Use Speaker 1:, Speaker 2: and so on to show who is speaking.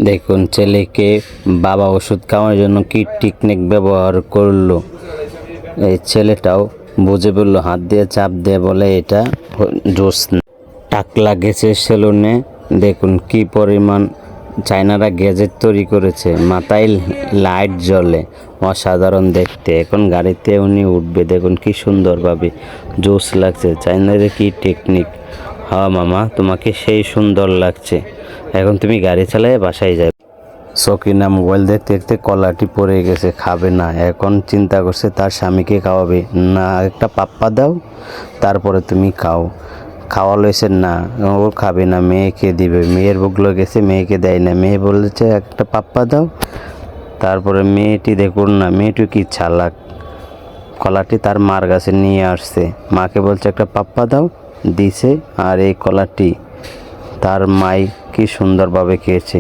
Speaker 1: দেখুন ছেলেকে বাবা ওষুধ খাওয়ানোর জন্য কি টেকনিক ব্যবহার করলো। এই ছেলেটাও বুঝে বললো, হাত দিয়ে চাপ দিয়ে বলে এটা জোস না। টাকলা গেছে সেলুনে। দেখুন কি পরিমাণ চায়নারা গ্যাজেট তৈরি করেছে, মাথায় লাইট জ্বলে, অসাধারণ দেখতে। এখন গাড়িতে উনি উঠবে, দেখুন কি সুন্দরভাবে, জোস লাগছে। চায়নাদের কি টেকনিক। হ্যাঁ মামা, তোমাকে সেই সুন্দর লাগছে। এখন তুমি গাড়ি চালায় বাসায় যাবে। সকিনা মোবাইল দেখতে দেখতে কলাটি পড়ে গেছে, খাবে না। এখন চিন্তা করছে তার স্বামীকে খাওয়াবে। না, একটা পাপ্পা দাও, তারপরে তুমি খাও। খাওয়া লইছে না, ও খাবে না, মেয়েকে দিবে। মেয়ের বুকলো গেছে, মেয়েকে দেয় না। মেয়ে বলেছে একটা পাপ্পা দাও। তারপরে মেয়েটি দেখুন না, মেয়েটি কি চালাক, কলাটি তার মার কাছে নিয়ে আসছে। মাকে বলছে একটা পাপ্পা দাও, দিছে। আর এই কলাটি তার মাই কি সুন্দরভাবে খেয়েছে।